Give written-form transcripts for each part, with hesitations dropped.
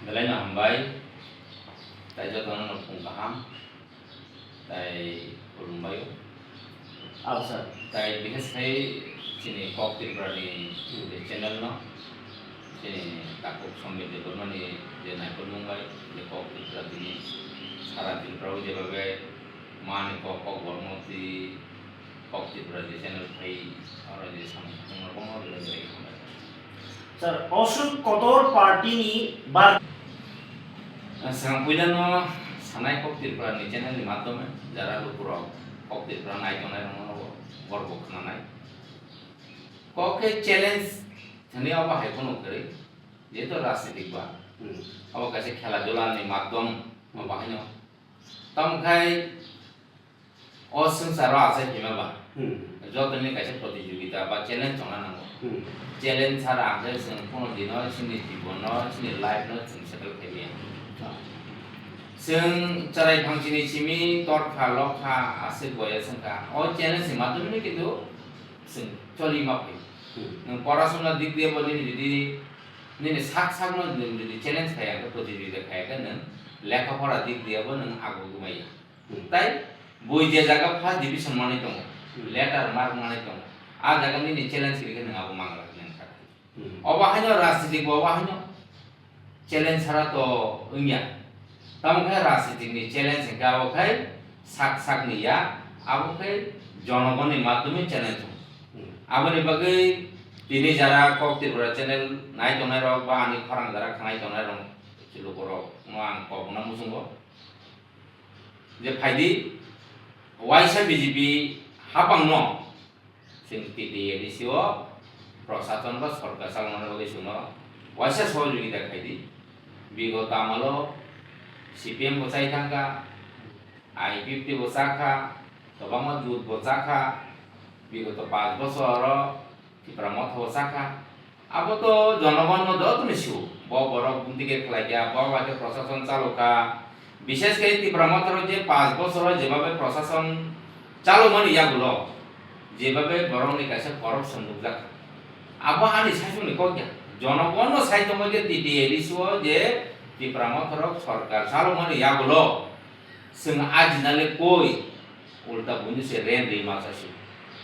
Belai hambai, tai jotono nopung kaham, tai kurumbayo, Sir. tai bihes hai sini kok tirprani channel no, sini takuk sombete bermani je naik kurumbai, je kok tirprani sara tirprau je bagai mani kok gormoti kok tirprani channel hai orang je sama orang lagi hambai. Sir, also kotor party ni bar Sang puidano sanai kok tirprani channel ni maddome jara lupuro kok tirprani aitonai rono gorbo khananai koke challenge thani aba hai kono kare je to রাজনীতিক ba aba kaise khela jola ni maddom aba haino tam khai অসংসার আছে হিমাবা যতনি কাছে প্রতিযোগিতা বা challenge চলা নাঙ্গো challenge ছাড়া আগে जों কোনো দিন সিনি জীবন সিনি লাইফ নো जों সেটেল খাইবে जों চারাই ফাংশনি সিমি তরখা লখা আছে গয়া সংকা ও চ্যালেঞ্জ মাধ্যমে কিন্তু जों চলি মাপে নং পড়াশোনা দিক দিয়ে বলি যদি নিনে সাক সাক নো যদি চ্যালেঞ্জ খায়া প্রতিযোগিতা খায়া কেন লেখাপড়া দিক দিয়ে বো নং আগু গুমাইয়া তাই বই যে জায়গা ফার্স্ট ডিভিশন মানে দङ লেটার মার্ক মানে দङ आ জায়গা নিনে চ্যালেঞ্জ করি কেন আগু মাংলা কেন থাকে অবাহান্য রাজনীতিক অবাহান্য চ্যালেঞ্জ ছাড়া তো ইয়া তামখায় রাজনীতিকনি চ্যালেঞ্জ গাওখাই সাক সাক নিয়া আবখাই জনগণের মাধ্যমে চ্যালেঞ্জ আবনি বাগৈ তিনি যারা কক ত্রিপুরা চ্যানেল নাই দনাই রক বা আনি খরাং যারা খানাই দনাই রক চিলুকর আং কবনা মুসুঙ্গ যে ফাইদি ওয়াইসা বিজেপি হাপাং ন जों টিডিএডি সিও প্রশাসন বা সরকার চালানোর বাকি শুনো ওয়াইসা সহযোগিতা খাইদি বিগত আমলো সিপিএম বসাই থাকা আই50 বসাখা তবামা জুত বসাখা বিগত 5 বছর ত্রিপুরা মত বসাখা আবো তো জনগণ যতনি সিও বড় বুন্দিকে খেলাইয়া বড় প্রশাসন চালকা বিশেষ করে ত্রিপুরা মতের যে 5 বছর যেভাবে প্রশাসন চালু মানে ইয়াগুলো যেভাবে বরংনি কাছে করপশন নুকজাক আবো আনি সাইসুনি কইয়া জনগণ সাইতো মধ্যে টিডিএডি সিও যে ত্রিপুরা মতের সরকার চালু মানে ইয়াগুলো जों आजिनाले কই উল্টা বুঝিছে রেন রে মাছাসি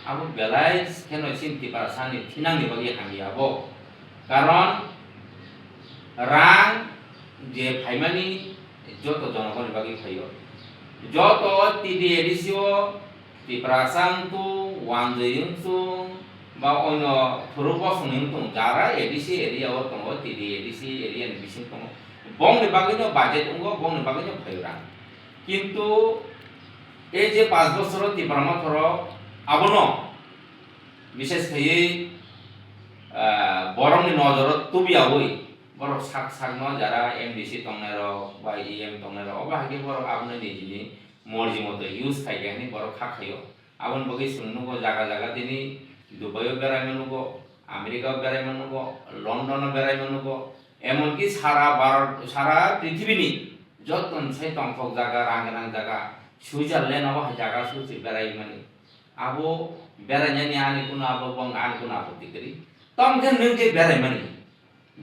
আবো বেলাই কেন চিন্তি পারা সানি থিনাংনি বাগি হামি আবো কারণ রাং যে ফাইমানি যত জনগণের বাকি খাইও যত টিডিএডি সিও ত্রিপুরা সান্তু ওয়ানজয়ুংসুং বা অন্য থুরুবসুং দং যারা এডিসি এরিয়া ও দङ টিডিএডিসি এরিয়া नि বিসিং দङ বংনি বাগিনো বাজেট দङ বংনি বাগিনো ফাইরা কিন্তু এই যে 5 বছর ত্রিপুরা মথর আবন বিশেষ করে বরংনি নজর তুবিয়া হই বড় সাক সাক ন যারা এমডিসি তংনার বা ইএম তংনার অবাহাগে বড় আবনে নিজিনি মর্জি মতো ইউজ খাইগানি বড় খাখাইও আবন বগি শুননুগো জায়গা জায়গা তিনি দুবাইও বেড়াইমানুগো আমেরিকাও বেড়াইমানুগো লন্ডনও বেড়াইমানুগো এমনকি সারা পৃথিবীনি যতন সেই তংফক জায়গা রাঙ্গানাং জায়গা সুইজারল্যান্ড আবো জায়গা সুচি বেড়াই মানে আবো বেড়াইনি আনি কোনো আবো বং আনি কোনো আপত্তি করি তমকে নং যে বেড়াই মানে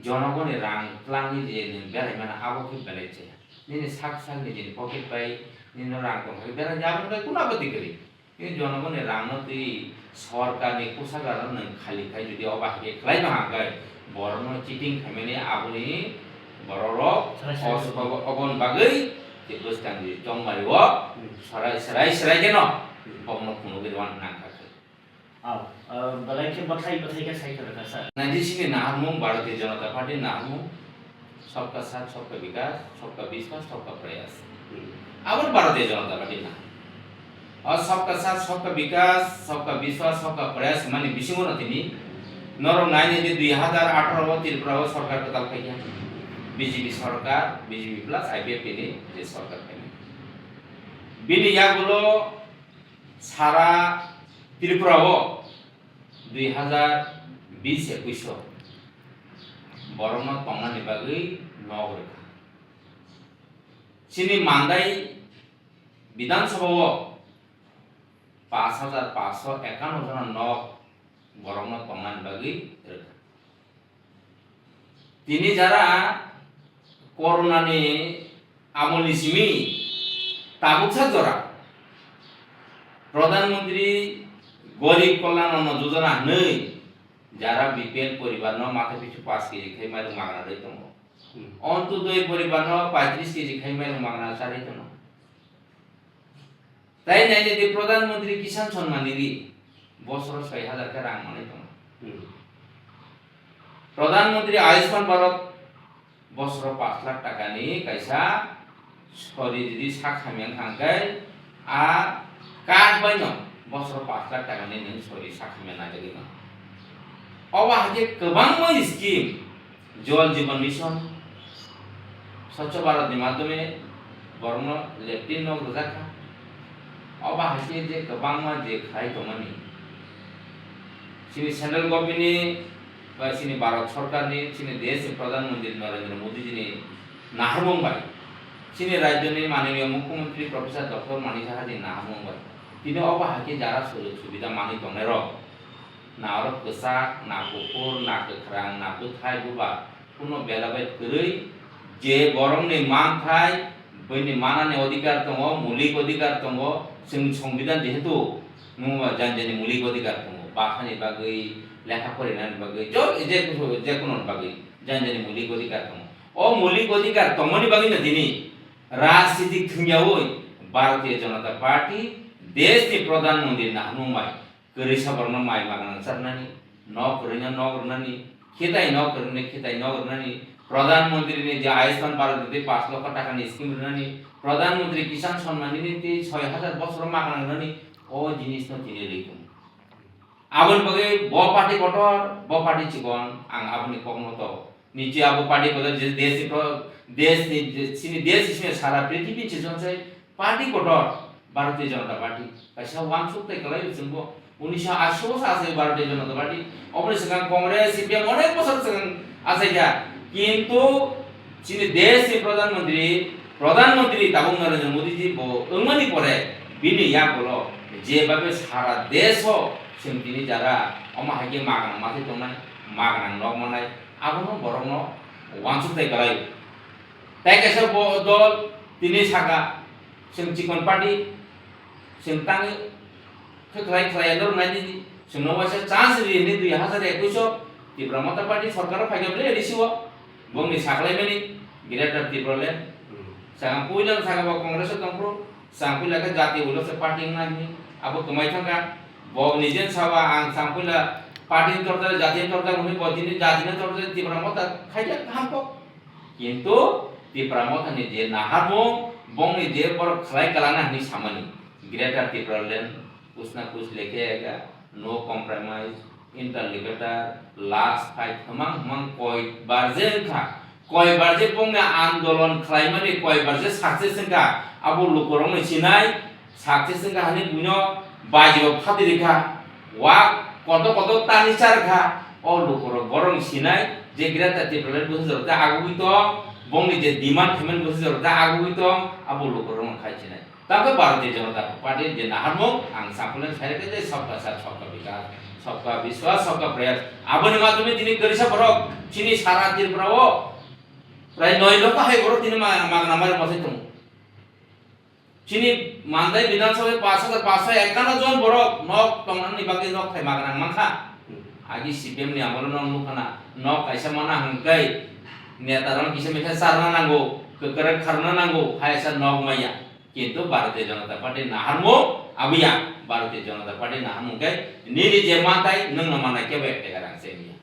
জনগণের রাং প্লাংনি যে বেড়াই মানে আবো কি বেড়াইছে নিনে সাক সাক নিজে পকেট পাই নিনে রাং দং বেড়াই যাবেন কোনো আপত্তি করি কিন্তু জনগণের রাং তুই সরকারনি কোষাগার নং খালি খাই যদি অবাহাগে খেলাই না হাগায় বড় চিটিং খাইমানি আবনি বড় অবন বাগৈ যে বস্তান যে জংমারিব সরাই সরাই যেন অবন কোনো গিরওয়ান না থাকে बलाई के बथाई के साइड रखा सर 96 में नाहरमुं भारतीय जनता पार्टी नाहरमुं सबका साथ सबका विकास सबका विश्वास सबका प्रयास अब भारतीय जनता पार्टी ना और सबका साथ सबका विकास सबका विश्वास सबका प्रयास माने बिसिङो नथिनि नरम नाइने जे 2018 त्रिपुरा सरकार को तालखाइया বিজেপি সরকার বিজেপি প্লাস আইপিএফ নি যে সরকার খাইনি বিনি ইয়াগুলো সারা ত্রিপুরাও 2020-21 বরমা তংনানি বাগৈ নগরেখা সিনি মান্দাই বিধানসভাও 5551 জন নগ বরমা তংনানি বাগৈ রেখা তিনি যারা করোনানি আমলनि सिमी তাবুকসা জরা প্রধানমন্ত্রী গরিব কল্যাণ অন্ন যোজনা নেই যারা বিপিএল পরিবার মাথা পিছু 5 কেজি খাই মাইরং মাগনা রই দङ অন্তোদয় পরিবার 35 কেজি খাই মাইরং মাগনা সারি দङ তাই নাইলে দি প্রধানমন্ত্রী কিষাণ সম্মান নিধি বছর 6000 টাকা রাং মানে দङ প্রধানমন্ত্রী আয়ুষ্মান ভারত বছর 5 লাখ টাকা নি কাইসা সরি যদি সাখামিয়াं থাঙ্গাই আ কাট বাইন বছর 5 লাখ টাকা নি নों সরি সাখামিयां नागिरगोन अबा हाजे गोबां स्कीम जल जीवन मिशन स्वच्छ भारत नि माध्यमे बरनो लेफ्टिन नग रजाखा अबा हाजे जे गोबां जे खाय दमनि सिनि सेंट्रल गभर्नमेंट नि बा सिनि भारत सरकार नि सिनि देश प्रधानमंत्री नरेंद्र मोदी जी नि नाहरमंबाय सिनि राज्य नि माननीय मुख्यमंत्री प्रोफेसर डॉक्टर मानिक साहा जी नाहरमंबाय तिनि अबा हाजे जारा सुजुग सुबिदा मानि दंनाय र ना और कसाक ना कुकुर ना गोख्रां ना गोथाय बुबा कुनो बेलाबाय गरै जे गरमनि मानथाय बैनि मानानि अधिकार दङ मौलिक अधिकार दङ जों संबिधान जेहेतु नुवा जानजेनि मौलिक अधिकार दङ बाखानि बागै लेखा फरायनायनि बागै जेकुनु बागै जानजेनि मौलिक अधिकार दङ अ मौलिक अधिकार दङनि बागैनो दिनै राजनीतिक थुंगियावै भारतीय जनता पार्टी देशनि प्रधानमंत्री नाहरमंबाय गरै साबरनो माइ मागना सारनानि न करैना न गरनानि खेताय न करने खेताय न गरनानि प्रधानमंत्री ने जे आयुष्मान भारत दे 5 लाख टाका नि स्कीम रनानि प्रधानमंत्री किसान सम्मान निधि 6000 बছর मागना रनानि ओ जिनिस न तिने लैथुम आबन बगे ब पार्टी गटर ब पार्टी चिगन आं आबनि कमत निचे आबो पार्टी बदल जे देश नि सिनि देश इसमें सारा पृथ्वी चिजनसै party gutter Bharatiya Janata party कैसा वांसुक तै कलाई जोंबो 1980 सासे भारतीय जनता पार्टी अपने सिगां कांग्रेस सीपीएम अनेक बছর सिगां आसाइया किंतु चीन देश के प्रधानमंत्री ताबुं नरेंद्र मोदी जी बो ओंगमानि परे बिनि या बोलो जेबाबे सारा देश हो सिंतिनि जारा अमा हागे मागना माथे दंनाय मागना नग मानाय आबनो बरनो वांसुक तै कलाई ताइ कैसा दल तिनि सागा जों चिकन पार्टी जों ताङो खै खलायदर नायदि जोंनो वासे चान्स रिनि 2021 तिब्रामता पार्टी सरकार फाइगाबले रिसिव बंनि साखलायमानि ग्रेटर तिब्रले सागां पुइलां सागाबा कांग्रेस दंप्रो सांपुला का जाति उलस पार्टी नानि आबो कमाय थांगा ब निजेन साबा आं सांपुला पार्टी तोरदा जाति तोरदा हुनि बदिनि जातिने तोरदा तिब्रामता खाइला हामको किंतु तिब्रामता नि जे नाहारमो बंनि जे बर खलाय कलाना नि सामानि ग्रेटर तिब्रले कुछ ना कुछ लेके आएगा नो कॉम्प्रोमाइज इंटरलिगेटर लास्ट फाइट हमang कोई बारजे खा कोई बारजे पोंगना आंदोलन खालायमानि कोई बारजे सक्सेस का आबो लोकरं सिनाय सक्सेस का हानि बुनो बाजिबो फादिरिखा वा कत तानिचार खा ओ लोकर गरं सिनाय जे ग्रेटा टिप्रेल बुझरता आगुबितो बंनि जे डिमांड पेमेंट बुझरता आगुबितो आबो लोकरं खाइसिनाय ताको भारतीय जनता पार्टी जे नाहारमो आं साफलन साइरके जे सबका साथ सबका विकास सबका विश्वास सबका प्रयास आबनि माध्यमे दिनै गरिसा बरक चिनि सारा तिरफ्राव प्राय 9 लक्ष हाय बरक दिनै मागना मारे मसे दं चिनि मानदाय विधानसभा 5551 जन बरक नक तंगनानि बागै नक थाय मागना माखा आगि सीपीएम नि आमोलन नुखाना नक कायसा माना हंकाय नेतारन किसे मेथा सारना नांगौ गोकरा खारना नांगौ हायसा नक माया किंतु भारतीय जनता पार्टी नाहारमो अबिया भारतीय जनता पार्टी नाहारमो के निनि जे माथाय नों माना के बेटे गारां सेमिया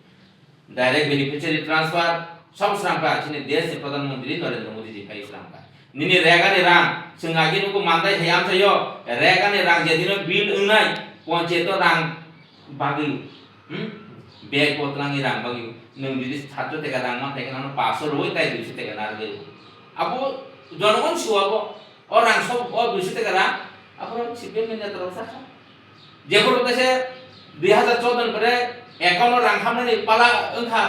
डायरेक्ट बेनिफिशियरी ट्रांसफर सब श्रामका चिनि देश के प्रधानमंत्री नरेंद्र मोदी जी फाइ श्रामका निनि रेगानि रां जों आगिनुको मानदाय थायाम थायो रेगानि रां जेदिनो बिल ओंनाय पंचायत रां बागै बेग पत्रांनि रां बागै नों जुदि 700 टाका रां माथाय kana 500 रoi ताय 200 टाका नारगै आबो जनगण सुआबो orang सब और दूसरी तरह अपना सीपीएम ने तरफ सा जेबो तसे 2014 परे 51 रां खामनानै पाला ओंखा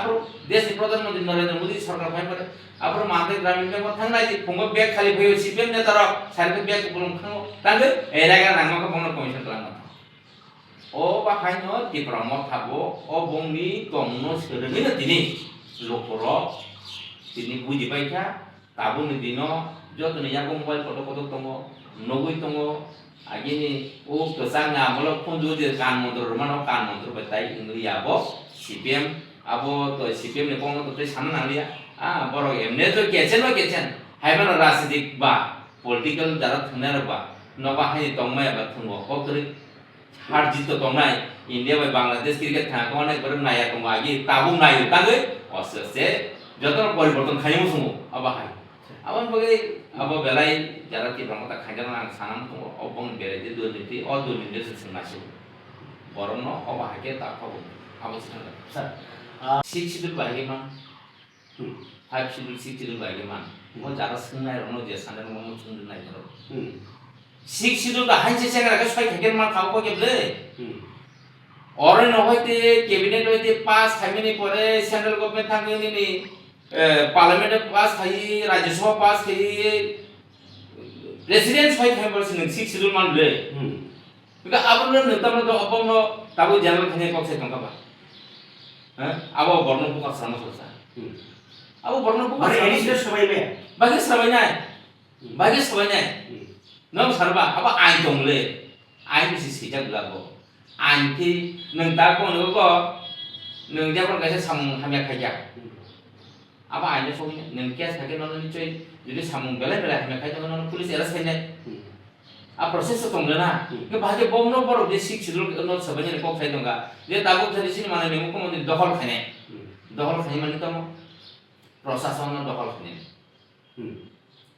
देश प्रधानमंत्री नरेंद्र मोदी सरकार फाइ परे अपरो माथे ग्रामीण बैंक थांनाय फंगो बेग खालि फैयो सीपीएम ने तरफ सारके बेग बुलुम खाङो तांगो एरागा रांमाखौ बंनो कमिसन खालामो ओ बाखायनो तिप्रम थाबो ओ बंनि तंनो सोरगैनो दिनै लखर दिनै बुजिबायखा tabuni dino joto ni yago mobile koto tongo nogui tongo agini o kesanga molo pundu je kan motor mano kan motor betai ingri yabo CPM abo to CPM ni kono to sana nalia boro emne to kechen haibano rasidik ba political jara thunner ba noba hai tongmai ba thungo kokri har jito tongnai India by Bangladesh cricket thangko na bar naya tongo agi tabung nayu tangai osese joto poriborton khaymu sungu aba hai awan bagai abo belai jara ki pramata khajana sanam tongo obong bere de dunniti o dunniti sengnasu borno aba hake ta phabu abo sanga sir 6 schedule bagi man 5 schedule 6 schedule bagi man mo jara sengnai rono je sanar mo sungdu nai ro 6 schedule da hanse sengra ka soi khagen ma khau ko geble Orang nohoite cabinet hoite pass khamini pore central government thangini ni parliament pass khai rajya sabha pass khai president soi khambar sin 6 schedule man le because abon netamno do abon tabu general khane kok se tongka ba abo borno buka sama sosa abo borno buka মানে additional সবাই মে bagi sabanya nom sarba aba ain tongle ain si sijak lago anti neng tako nugo neng japon kaisa samung hamya khaja aba aine sonya neng kias thake non ni choi jodi samung bela hamya khaja non police arrest haine proses to tonglena ke bahage bomno bor de sik sidul no sabanya ko khai donga je tabu thari sin mane nemu ko mone dohol khane mane tamo prosason no dohol khane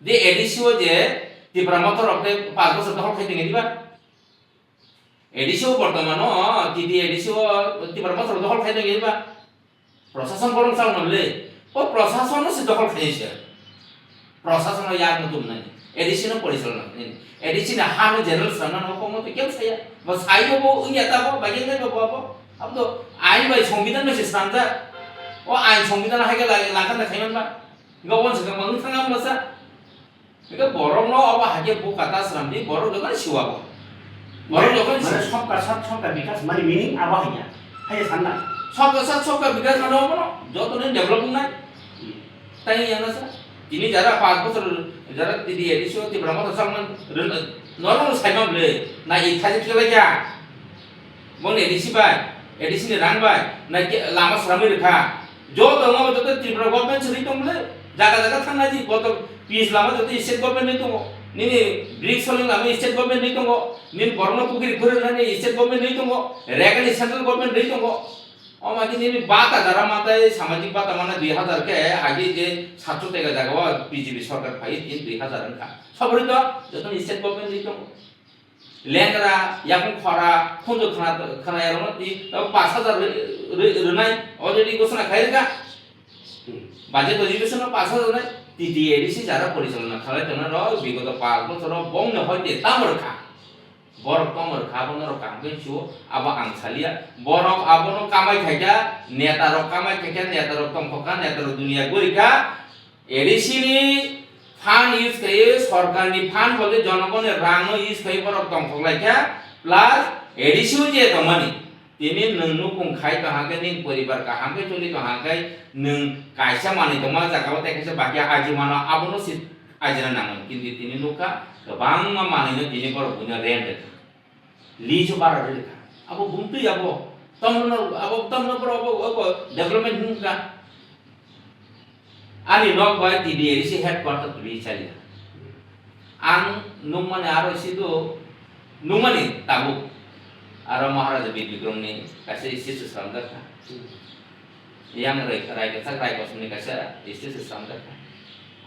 de edisio je ti pramotor okte 5 বছর dohol khai dingi diba edisio bortomano tidi edisio tibar masar dohol khai dengi ba prosason bolong sang nole o prosason no se dohol khai se prosason ya mutum nai edisio polisal nai edisio hanu general sana no komo to kem saya bas ayo bo unya ta bo bagian nai bo abdo ain bai সংবিধান no se standa o ain সংবিধান ha ge lakan da khaiman ba gawon se gamang thangam basa ega borong no aba ha ge bu kata sram di borong dokan siwa bo মানে সবকার সাথ সবকার বিকাশ মানে meaning আবা হইয়া high সান্না সবকার বিকাশ মানে হবো না যত দিন ডেভেলপিং নাই তাই জানা স্যার তিনি যারা 5 বছর যারা দিদি এডিসিও তি ব্রহ্মত সালমান নরমাল সাইমাম লে না ইথাজি চলে যা বলে এডিসি বাই এডিসি নে রান বাই না লামা শ্রমে রেখা যত দঙ্গ যত ত্রিপুরা গভর্নমেন্ট সরি তমলে জায়গা থানা জি কত পিস লামা যত স্টেট গভর্নমেন্ট নেই তো Nini Greek soling kami state government नहीं तोंगो nin borno pukiri khore rane state government नहीं तोंगो रेगली सेंट्रल गवर्नमेंट नहीं तोंगो और माकी nini बाता दरा माता सामाजिक बाता माना 2000 के आगे जे 700 तेगा जागवा बीजेपी सरकार भाई 2000 का सबरी तो जतन स्टेट गवर्नमेंट नहीं तोंगो लेंगरा याकुं खरा खुंजो खाना यारो ती 5000 रनाय ऑलरेडी घोषणा खाइरका বাজেট অধিবেশন 5000 রনায় TDADC যারা পরিচালনা খালে তেনা র বিগত 5 বছর বং ন হইতে তামরখা বরক তামরখা বনর কামবেছু আবা আংসালিয়া বরক আবনো কামাই খাইকা নেতা র কামাই খাইকা নেতা র তমফকা নেতা র দুনিয়া গরিকা এডিসি নি ফান্ড ইউজ করে সরকারনি ফান্ড বলে জনগণের রাং ইউজ করে বরক তমফলাইকা প্লাস এডিসিও যে তমানি তিনি নংনু কুংখাই কাহাকে নিন পরিবার কাহাকে চলি কাহাকে নং কাইসা মানি দमा জাগাव তেকাইসা বাকি আজি মানো আবনো সি আজরা নামন কিন্তু তিনি নুকা गोबां मानिनो दिनि बर बुना रेन्ट लिजो बारा रेखा अब बुंतु आबो तमनो बर अब डेभलपमेन्ट हुनका ani nok bai TDADC headquarter to Italia ang nung mane aro sido nung mane tabu aro Maharaja Bikram ni kasi istisu samda ka yang rai ka sumni kasi istisu samda ka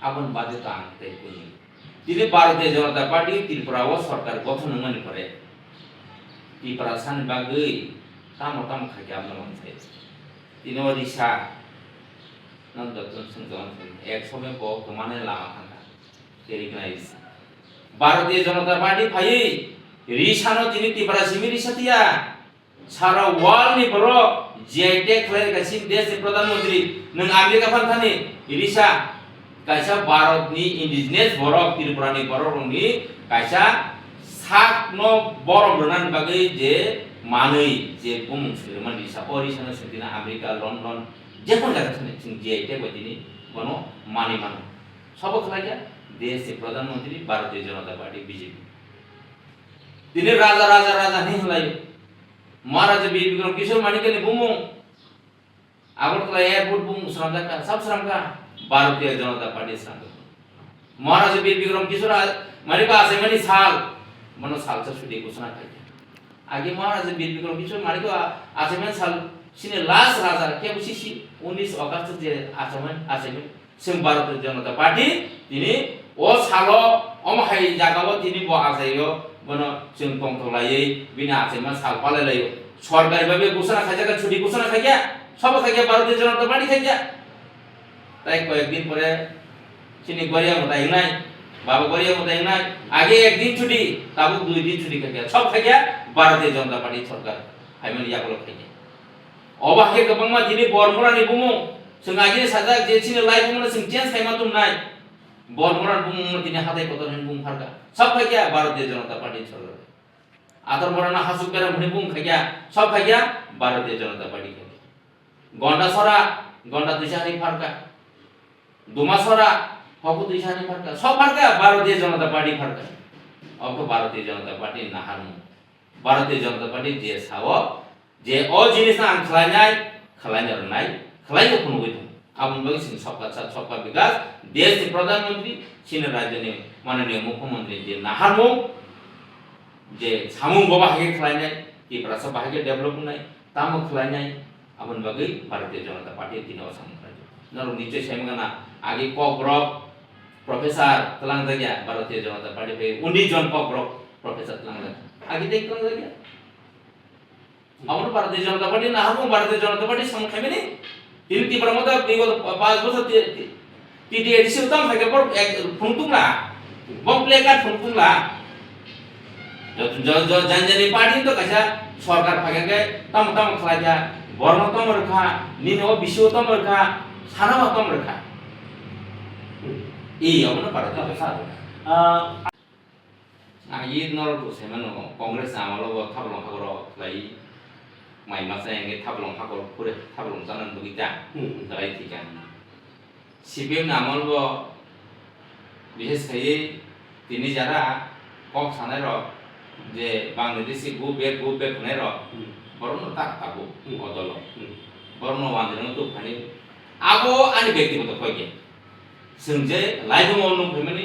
abon bade tang te kuni dile Bharatiya Janata Party Tripura o sarkar গঠন mane pare Tripura san bagai tamo khajam namon sai tino Odisha नंदतन संजोन एक समय को कमाने लामा खाना recognise Bharatiya Janata party भाई रिसानो जिनि तिब्रा सिमि रिसातिया सारा world नि बरो जेटेक खले गासिम देश प्रधानमंत्री नों अमेरिका फानथानि रिसा कायसा भारत नि इंडिजिनियस बरो त्रिपुरा नि बरो नि कायसा साक नो बरो रनान बागै जे मानै जे बुं सुरमान रिसा ओरिसानो सदिना अमेरिका लंडन जेखन जागा थाने जों जेआइटेक बायदिनि बनो मानि मानो সব খেলাইয়া দেশের প্রধানমন্ত্রী ভারতীয় জনতা পার্টি বিজেপি তিনি রাজা রাজা রাজা নি হলাই মহারাজা বীর বিক্রম কিশোর মানিককে বুমু আগরতলা এয়ারपोर्ट बुम श्रमदाका सब श्रम का भारतीय जनता पार्टी श्रम महाराज वीर विक्रम किशोर मानिका आसे मनी साल मनो साल से छुट्टी घोषणा कर आगे महाराज वीर विक्रम किशोर मानिका आसे मनी साल सिने लास्ट राजा क्या बुझिसी 19 अगस्त जे आसे मनी जों भारतीय जनता पार्टी दिनै ओ सालो अमहाय जागाव दिनै ब आजायो बनो जों तंथलायै बिना आसे मनी साल पालायलायो सरकारि भाबे घोषणा खाजाका छुट्टी घोषणा खाया सब खाइया भारतीय जनता पार्टी खाइया ताई कয়েকদিন পরে চিনি গড়িয়া মতাই নাই বাবা গড়িয়া মতাই নাই আগে একদিন ছুটি তাবু দুই দিন ছুটি খাইয়া সব খাইয়া भारतीय जनता पार्टी सरकार हाइमान यागल खाइया अबाहे गोबांमा दिनै बरमरानि बुमु जों आगे साजा जे चिनि लाइफ बुमु जों चेन्ज खाइमा तुम नाय बरमरानि बुमु दिनै हाथाय कतरनि बुम फारगा सब खाइया भारतीय जनता पार्टी सरकार आदर मराना हासुक बेरा मुनि बुम खाइया सब खाइया भारतीय जनता पार्टी गंडासरा गंडा दुइसानि फारका दुमासरा हकु दुइसानि फारका सब फारका भारतीय जनता पार्टी फारका अब भारतीय जनता पार्टी नाहारमु भारतीय जनता पार्टी जे साव जे अ जिनिसना आं खलायनाय खलायनो रोंनाय खलायनो खुनुबै दं आबुन बगै सिं सबका साथ सबका विकास देशनि प्रधानमंत्री चीन राज्यनि माननीय मुख्यमंत्री जे नाहारमु जे सामुं बाहागे खलायनाय इफ्रा सब बाहागे डेभलप होनाय तामु खलायनाय आबुन बगै भारतीय जनता पार्टी दिनो सामराज्य नरु निश्चय सेमगाना आगे कब्रक प्रोफेसर तलांग जागिया भारतीय जनता पार्टी पे 19 जन कब्रक प्रोफेसर तलांग जागिया आगे देख तलांग जागिया आबुन भारतीय जनता पार्टी ना हम भारतीय जनता पार्टी संखाइबेनि तीन तीव्र मत बिगत 5 बছর टीटीएडीसी उतम थाके पर एक फुंगतुंगला बम प्ले कार्ड फुंगतुंगला जो जानजानि पार्टी तो कैसा सरकार फागे तम तम खलाया बर्न तम रखा निनो विश्व तम रखा सानामा तम रखा ई अमन भारतीय भाषा ये नर को सेमन कांग्रेस आमालो थाबलं हागर लाई माइ मासे एंगे थाबलं हागर पुरे थाबलं जानन दुगिता जाय थिका सीपीएम नामल ब विशेष खायै तिनि जारा कक सानाय र जे बांग्लादेशी गु बेक होनाय र बरनो tak tabu odolo बरनो वानजों तो फानि आबो आनि व्यक्तिगत फैगे जोंजे लाइफ मावनो फैमानि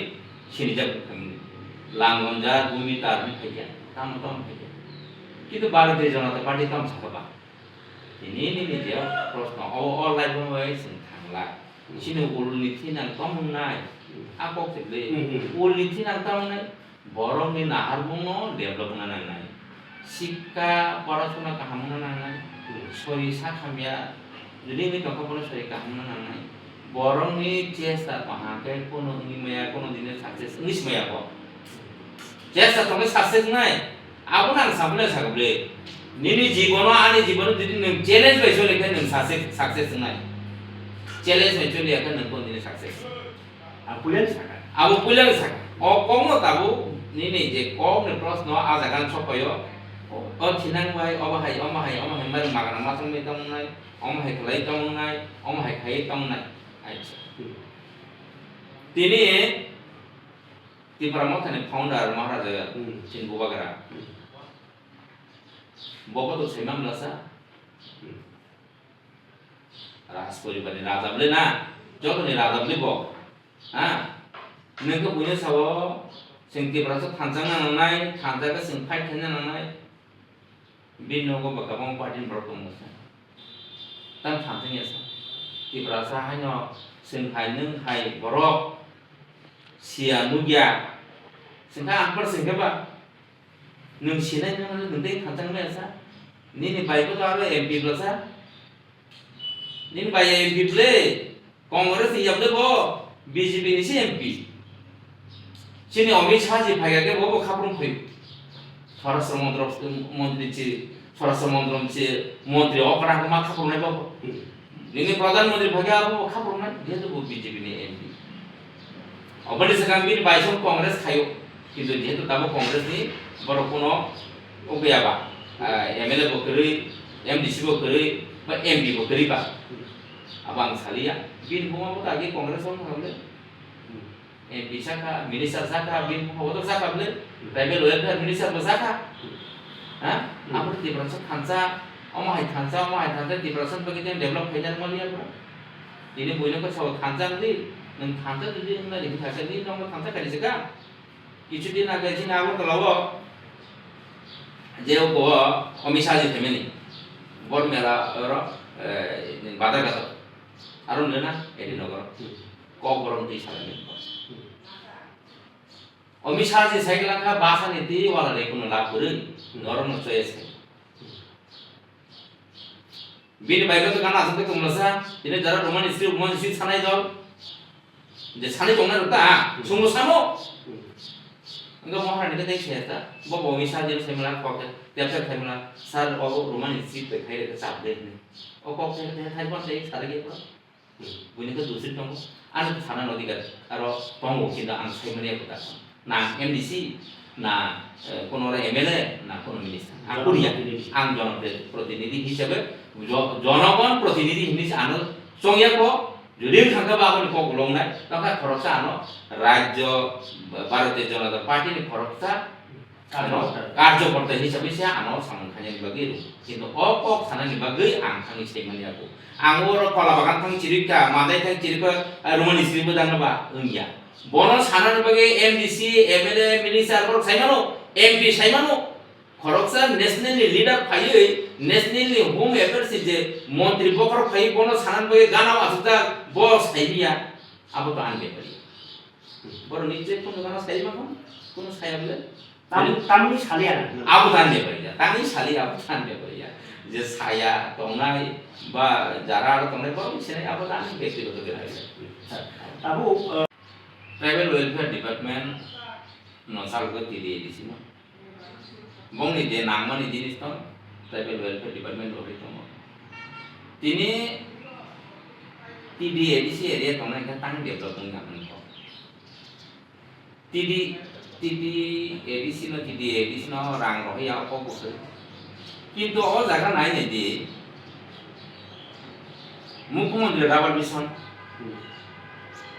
सिनिजा फैमानि लांगनजा 2 मिटार नि फैगे ताम फैगे किन्तु भारतीय जनता पार्टी ताम साखबा नि जे प्रश्न अ लाइफ मावै जों थांला सिनो उलनिथि नां तमनाय आको सेबले उलनिथि नां तमनाय बरंनि नाहारबुंनो डेभलप नांनाय शिक्षा पढ़ाशोना काहामना नांनाय सरि साखामिया जुदि टकाफोर सरि काहामना नांनाय बरंनि चेष्टा पाहाके कोनो निमया कोनो दिने सक्सेस निस्मया को चेष्टा तंगे सक्सेस नाय आबुन आं सामने सागबले निनि जीवन आनि जीवन जुदि नों चैलेंज बाय सोलिखे नों सक्सेस नाय चैलेंज बाय सोलियाके नों कोनो दिने सक्सेस आबु पुलेन साका अ कमो ताबु निनि जे कम ने प्रश्न आजागान सपयो अ थिनां बाय अमाहाय मार मागना माथं मे तमनाय अमाहाय खलाय तमनाय अमाहाय खाय तमनाय अच्छा तिनि तिब्रा मथानि फाउंडर महाराज चिन बुबागरा बबो तो सेमाम लसा राज परिवारनि राजाबले ना जतनि राजाबले ब हा नोंखौ बुझनो सावो जों तिब्रासो थांजाना नांनाय थांजागा जों फाइट खालामना नांनाय बिनोगो बगाबां पार्टी ब्रक दंमोन तां थांथोंयासा तिब्रासा हायनो जों हाय नों हाय बरक सिया नुगिया जोंहा आंफोर जोंखोबा नों सिनाय नों दै थांजांनायासा निनि बाइको आरो एमपी ब्लासा निनि बाइ एमपी ब्ले कांग्रेस याबले बो बीजेपी नि से एमपी चिनि अमित शाह जी फायगाके बो खाब्रम फै स्वराष्ट्र मंत्री मंत्री अकरा मा खाब्रमनाय बो निनि प्रधानमंत्री फायगा बो खाब्रमनाय जेतु बो बीजेपी नि एमपी अबनि सकाम बिन बाइसन कांग्रेस खायो किन्तु जेतु ताबो कांग्रेस नि बर कोनो उगयाबा एमएलए बो करै एमडीसी बो करै बा एमपी बो करै बा अब आं सालिया बिन बुमाबो आगे कांग्रेस आव थांले MP saka, minister saka, bin photo saka beli, tribal welfare minister saka, apa 3% khansa, omah khansa 3% begitu yang develop kajian malia bro. Ini boleh kau sahaja khansa ni, neng khansa tu dia neng lagi khansa ni, nong khansa kali sekarang. Kicu dia nak gaji nak apa kalau jauh kau komisar je family, board mela orang badar kata, arun lena, ini nogor, kau korang tu sahaja ni. Komisar je saya kira kah bahasa ni ti wala lekun nak beri, orang nak choice. Bini baik tu kan asal tu kumlasa, ini jara roman istri sanai jauh, jadi sanai kongna ruta, sungguh samo. Enggak mau hari ini kita bawa komisar je saya malah kau tiap saya malah sar roman istri berkait dengan sabda ni. Kau saya hai pun saya sar lagi pun. Bunyi tu dosis tunggu, anu sana nodi kat, aro tunggu kita angkai mana kita. Na MDC, na kono orang MLA, na kono minister. Aku dia, ang jono protinidi hisabe, jono kon protinidi ini anu, songya ko, jadi khangka bagun ko gulong nai, tak koroksa anu, Rajyo Bharatiya Janata Party ni koroksa, anu, karjo partai hisabe sih anu sangkanya dibagi, itu opok sana dibagi ang kami statement aku. Anggur kalau bahkan tang cirika, madai tang cirika, rumah istri bedang apa, enggak. Bono sanan bagi MDC, MLA, minister korok saya mana, MP saya mana, koroksa national leader payai, national home affairs je, menteri korok payai bono sanan bagi gana masukta bos saya apa tu ane beri. Bono niche pun gana saya mana, pun saya beli. Tami sekalian. Apa tu ane beri ya, tami sekali apa tu ane beri ya. Je saya tongai, ba jarar tongai baru misalnya apa tu ane beri betul betul. Tahu. Tribal Welfare Department nosal ko tiri di sini. Bong ni je nama ni jenis tu Tribal Welfare Department lori tu. Tini TD edisi area tu mereka tang development ngamen ko. TD edisi no rang roh ya apa bukan. Kintu awal jaga naik ni di Mukhyamantree Rabar Mission.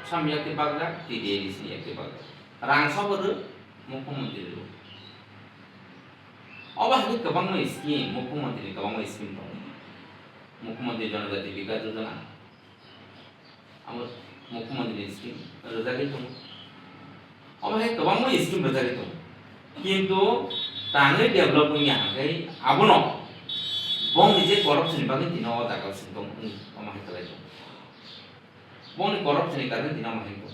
Sam yakti bagda, TD di sini yakti bagda. Rangsa baru, Mukhyamantree dulu. Awak ni kebang mai skim, Mukhyamantree kebang mai skim tu. Mukhyamantree Janata Jibika Yojana. Amat Mukhyamantree skim, rezeki tu. Awak ni kebang mai skim rezeki tu. Kintu tangan development yang kai, abu no. Bong ni je korupsi ni bagi tino awak takal sentuh, awak ni terlaju. Boni korupsi ni karena tidak mahu itu.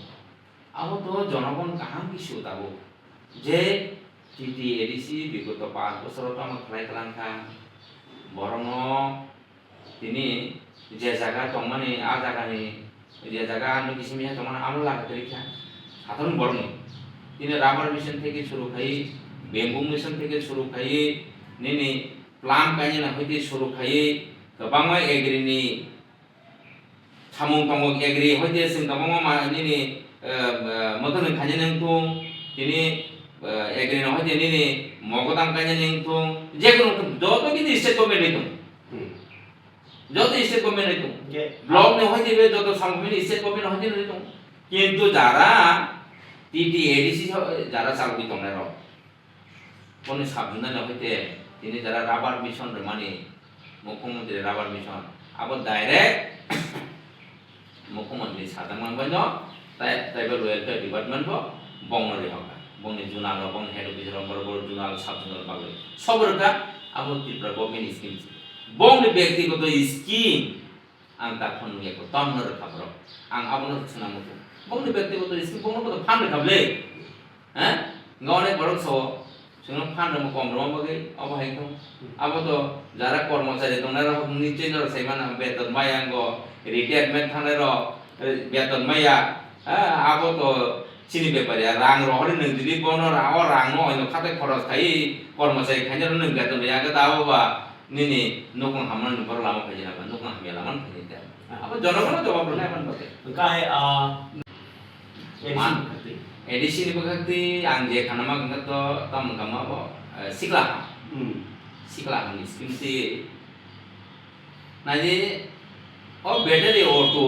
Aku tu jonagon kaham isu tahu. Je TD edisi bigot apa? Usaha utama kelai kelangkang. Borono ini je jaga cuma ni, jaga ni, je jaga anu kisahnya cuma amal lah keterika. Atau boroni. Ini Rabar Mission teki suruh kai, Bamboo Mission teki suruh kai, ni plan kanya nak hiti suruh kai, kebangga agri ni. Samung tongok agri, hoi dia sing kamong ma ini motor kanya nengtung, ini agri no hoi dia ini mogodang kanya nengtung, jadi kalau jodoh kita state government itu, jodoh state government itu, blog ni hoi dia jodoh samung ini state government hoi dia itu, kintu jara TD edisi jara salu itu nero, ponis kabunda hoi dia, ini jara Rabar Mission remani, Mukhyamantree Rabar Mission, apa direct Mukhyamantree sadang banyak, Tribal Welfare Department ko, bong nari hoka, bong ni junal, bong head office bor junal sub junal bagai. Sober ka, abo tipra government scheme. Bong ni ব্যক্তি ko to scheme, ang takon niya ko tom nari kapro, ang abo nari senang mo. Bong ni ব্যক্তি ko to scheme, bong ko to fund kable, ngone borok so, senang fund mo komro bagai, abo hengkong, abo to jarak kormosari to nara niche nara seiman beton bayang go. Retirement thanero beton maya abo to chini beparia rang rohori nung judi bono rawo rang no ino khate khoros khai kormosai khajaro nung beton maya ga dawo ba nini nukung hamon nupor lama khajina ba nukung hamya laman khajina abo jonogono jawab rona ban bate Kai edisi ni bakti angje khanama gangto tam kama bo sikla ni skim si naji और battery auto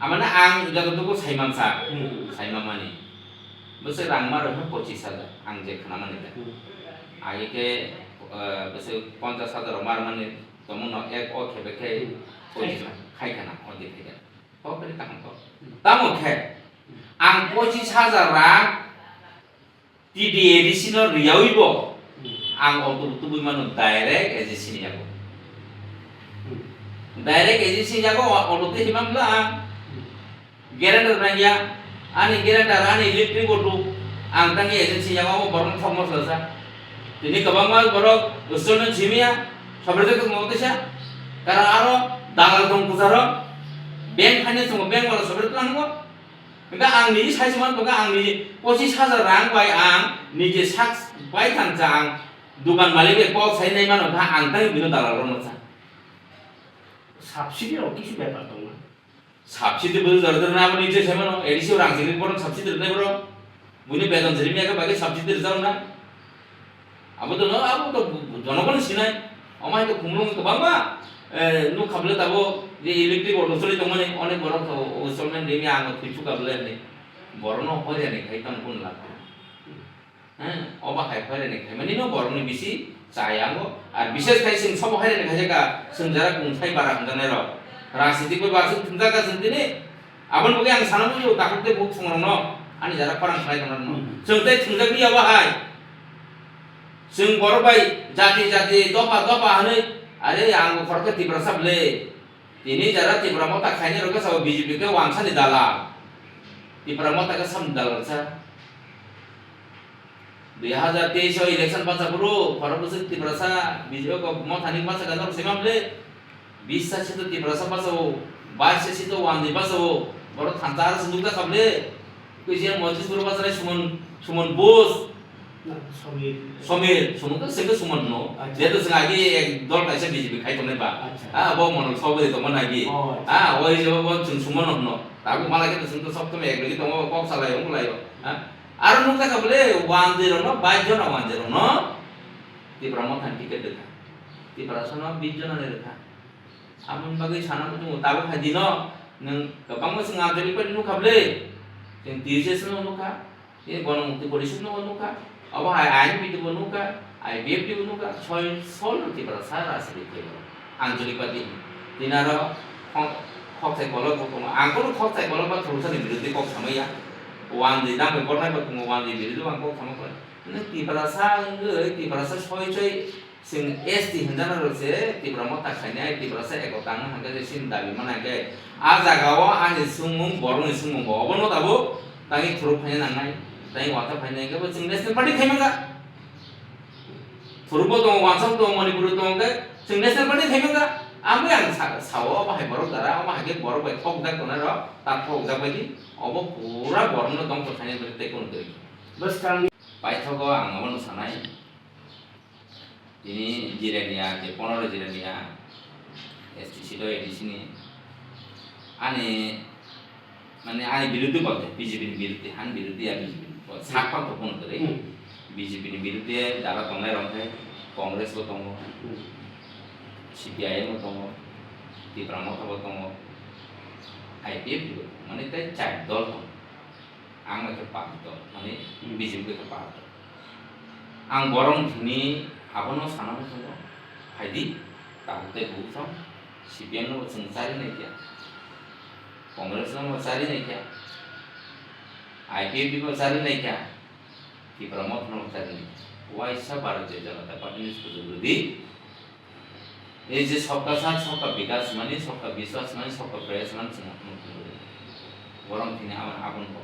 amana ang jatuh saimam sa saimam mani bese rang mar 25,000 ang je khana mani da age ke bese 50,000 mar mani tomono ek o khebe ke khai khana o de ke ko pare ta ko tamo ke ang 25,000 rang TDA di sini riauibo ang auto tubuh manu direct agency ni jago direct agency jago auto te himam la guarantor nanya ani guarantor ani electric board ang tangi agency jago borong thomos lasa ini kabang mal borok usulun jimia sabrete ko mote sha karena aro dangal tong pusaro bank finance mo bank wala sabrete lang ko enggak ang ni saisuman enggak ang ni 25,000 rang bai ang nije sak bai tangjang dukan malike kok sai nai mano ka ang tang bino dalal ron sa subsidy ro kisu bepa tong subsidy bel dardar na mani je semano edisi orang sini porong subsidy dai bro muni beton jeri mega bagi subsidy dau na abu to no abu to jonokon sinai omai to kumlung to bamba nu khable tabo je electric board usole to mane onek boro to usolmen demi ang kichu kable ne borono hore ne kaitan kun lag oba kai hore ne kai mani no borono bisi sayango ar bishes kai sing sobo hore ne khajeka sunjara kung sai bara hangane ro rasidik ko basu tunga ka sendine abon boge ang sanamu yo takute buk sungrono ani jara parang khai tono sungte tunga bi aba hai sung borobai jati dopa hane are yang korke tibra sable ini jara tibra mota khanya roga saw BJP ke wangsa di dala tibra mota ke sam dal sa 2023 election pas bro para bus tibra sa BJP ko mota ni pas ka dor semamle 20 sa situ tibra sa paso 22 sa situ wang di paso boro thantar sunduk ta sable kuisian mojis bro pasare sumun bos somir sumun ka sega sumun no dia tu sengagi ek dol kaisa BJP khai tone ba bo monol sobe to managi oi jo bo chung sumun no taku mala ke sung to sob to ek lagi to mo kok sala yo mulai yo ar nukta ka bole 1-0 no 22 jon 1-0 no ti brahmo than tiket dekha ti prasana 20 jon ne dekha amun bagi sana tu tabu khai dino nang kapang mo singa jeli pa nu khable ting TJS no nuka ye bono mukti police no nuka अब IMP बनुका आईबीएफटी बनुका छय सल तिब्रा सारा सिलिके आंचलिकपति तिनार खक्साय कलक बकम आंखौ खक्साय कलक बा थुरसानि बिरुद्धे कक सामैया वान दि नाम बरनाय बकम वान दि बिरुद्धे आंखौ सामखौ ने तिब्रा सा छय छय सिं एसटी हंजाना रसे तिब्रा मता खायनाय तिब्रा सा एको तांग हांगे सिन दाबि मानागे आ जागाव आनि सुंमुं बरनि सुंमुं अबनो दाबो तांgi थुरु फायना नांनाय ताई वाता फायनाय के जों नेशनल पार्टी थाइमागा थुरुबो दं वानसाव दं मणिपुर दं के जों नेशनल पार्टी थाइमागा आमो आं सावो बाहाय बरक दारा अमा हागे बरक बाय थक दा कोना र ता थक दा बायदि अब पुरा बरनो दं थायनाय बायदि तेकोन करि बस कां बायथगो आं अबनो सानाय ini jirania je 15 jirania STC do edisini ane mane ai biruddhe bolte BJP ni biruddhe han biruddhe ya BJP sakpa to kon kore BJP ni biruddhe jara tongnai rongthai Congress bo tongo CPI mo tongo Tibramo bo tongo IPF bo mane tai chai dol to ang ke pa to mane BJP ke pa ang borong thini abono sanamo to haidi taute buksom CPM no sungsari nai kya Congress no sari nai kya IPF को सारी नहीं क्या कि Pramod no सारी नहीं वैसा Bharatiya Janata party ने इसको जरूरी ये जो सबका साथ सबका विकास माने सबका विश्वास माने सबका प्रयास माने संगठन वरम थिने आपन को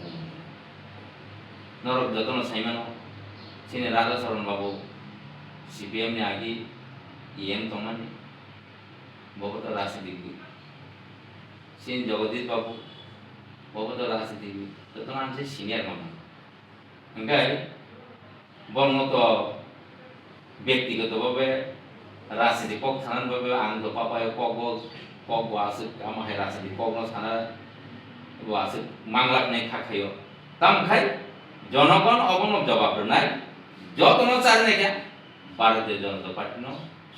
नरक जतन साइमानो सिने राजा शरण बाबू CPM ने आगे EM तो माने बहुत राजनीतिक सिन जगदीश बाबू बहुत राजनीतिक तो नाम से सीनियर माना enggak bong to ব্যক্তিগত ভাবে রাজনীতি কক থানান ভাবে আং তো পাপায় কক ওয়াসে আমায় রাজনীতি কক ন থানা ওয়াসে মাংলাক নাই খাখায়ো তাম খাই জনগণ অবনব জবাব নাই যতন চার নাই কে ভারতীয় জনতা পার্টি ন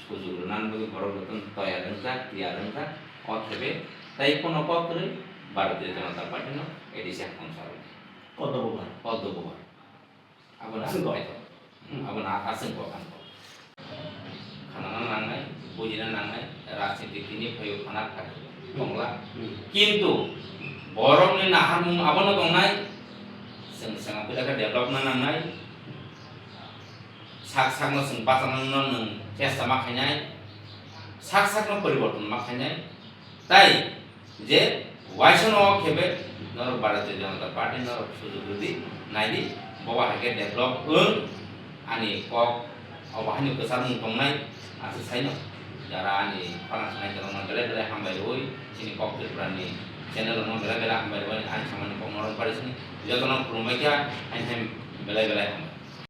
সুযোগ নান ভাবে ঘর গঠন তৈয়ার কা ক্রিয়া কা অথবে তাই কোন পক্ষে Bharatiya Janata Party no edisi konsaro Kodoboba. Kodoboba abona Asengko. abona asengko kan khanana nangnai bujina nangnai rajnitini phayo khana thak tongla kintu borokni naharmung abono tongnai जों संगाफैलाखौ डेभलपमेन्ट नांनाय साक साकनो जों बाजारनो नों चेष्टा माखायनाय साक साकनो परिवर्तन माखायनाय ताई जे वाइसनो खेबे नर भारतीय जनता पार्टी नर सुजुगुदि नायदि बवा हाके डेभलप आनी कक अबाहानि गोसार मुं तंनाय आसो साइनो जारा आनी फालांनाय जरनो बेले बेले हामबाय होय सिनि कक त्रिपुरानि चैनल नो बेले बेले हामबाय होय आनी खामानि कक नरम पारिसनि जतन खुलुमबाय क्या आइन बेले बेले